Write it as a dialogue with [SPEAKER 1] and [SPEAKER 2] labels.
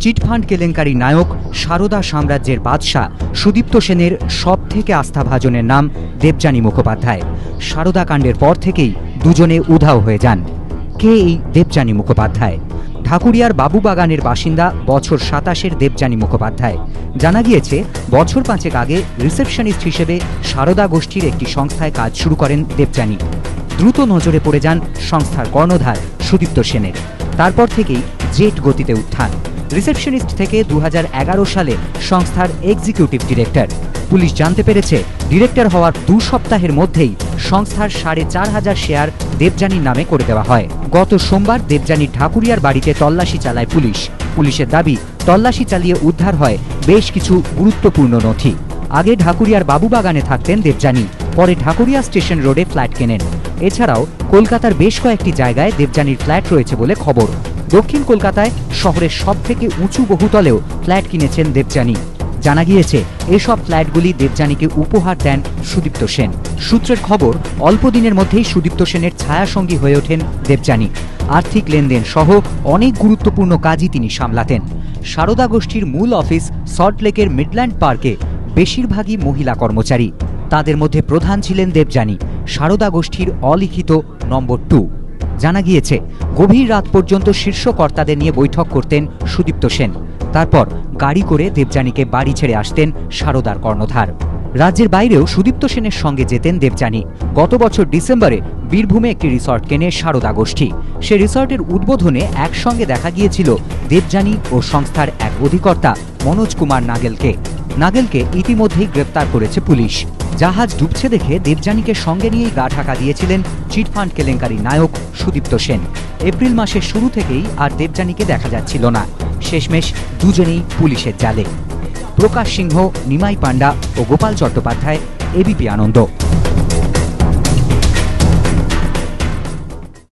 [SPEAKER 1] Chit fund কেলেঙ্কারি নায়ক সারদা সাম্রাজ্যের বাদশাহ সুদীপ্ত সেনের সবথেকে আস্থাভাজনের নাম দেবযানী মুখোপাধ্যায়। সারদা কাণ্ডের পর থেকেই দুজনে উধাও হয়ে যান। কে এই দেবযানী মুখোপাধ্যায়? ঢাকুরিয়ার বাবুবাগানের বাসিন্দা বছর ২৭-এর দেবযানী মুখোপাধ্যায়। জানা গিয়েছে বছর ৫ আগে রিসেপশনিস্ট হিসেবে সারদা গোষ্ঠীর একটি সংস্থায় কাজ শুরু করেন দেবযানী। দ্রুত নজরে পড়ে যান সংস্থার কর্ণধার সুদীপ্ত সেনের। তারপর থেকেই জেট গতিতে উত্থান। রিসেপশনিস্ট থেকে ২০১১ সালে সংস্থার এক্সিকিউটিভ ডিরেক্টর। পুলিশ জানতে পেরেছে ডিরেক্টর হওয়ার ২ সপ্তাহের মধ্যেই সংস্থার ৪,৫০০ শেয়ার দেবযানীর নামে করে দেওয়া হয়। গত সোমবার দেবযানীর ঢাকুরিয়ার বাড়িতে তল্লাশি চালায় পুলিশ। পুলিশের দাবি, তল্লাশি চালিয়ে উদ্ধার হয় বেশ কিছু গুরুত্বপূর্ণ নথি। আগে ঢাকুরিয়ার বাবুবাগানে থাকতেন দেবযানী, পরে ঢাকুরিয়া স্টেশন রোডে ফ্ল্যাট কেনেন। এছাড়াও কলকাতার বেশ কয়েকটি জায়গায় দেবযানীর ফ্ল্যাট রয়েছে বলে খবর। দক্ষিণ কলকাতায় শহরের সবথেকে উঁচু বহুতলেও ফ্ল্যাট কিনেছেন দেবযানী। জানা গিয়েছে এসব ফ্ল্যাটগুলি দেবযানীকে উপহার দেন সুদীপ্ত সেন। সূত্রের খবর, অল্প দিনের মধ্যেই সুদীপ্ত সেনের ছায়াসঙ্গী হয়ে ওঠেন দেবযানী। আর্থিক লেনদেন সহ অনেক গুরুত্বপূর্ণ কাজই তিনি সামলাতেন। সারদা গোষ্ঠীর মূল অফিস সল্টলেকের মিডল্যান্ড পার্কে, বেশিরভাগই মহিলা কর্মচারী। তাদের মধ্যে প্রধান ছিলেন দেবযানী, সারদা গোষ্ঠীর অলিখিত নম্বর 2। জানা গিয়েছে গভীর রাত পর্যন্ত শীর্ষ কর্তাদের নিয়ে বৈঠক করতেন সুদীপ্ত সেন। তারপর গাড়ি করে দেবযানীকে বাড়ি ছেড়ে আসতেন সারদার কর্ণধার। রাজ্যের বাইরেও সুদীপ্ত সেনের সঙ্গে যেতেন দেবযানী। গত বছর ডিসেম্বরে বীরভূমে একটি রিসর্ট কেনে সারদা গোষ্ঠী। সে রিসর্টের উদ্বোধনে একসঙ্গে দেখা গিয়েছিল দেবযানী ও সংস্থার এক অধিকর্তা মনোজ কুমার নাগেলকে ইতিমধ্যেই গ্রেপ্তার করেছে পুলিশ। জাহাজ ডুবছে দেখে দেবযানীকে সঙ্গে নিয়েই গা ঢাকা দিয়েছিলেন চিটফান্ড কেলেঙ্কারি নায়ক সুদীপ্ত সেন। এপ্রিল মাসের শুরু থেকেই আর দেবযানীকে দেখা যাচ্ছিল না। শেষমেশ দুজনেই পুলিশের জালে। প্রকাশ সিংহ, নিমাই পান্ডা ও গোপাল চট্টোপাধ্যায়, এবিপি আনন্দ।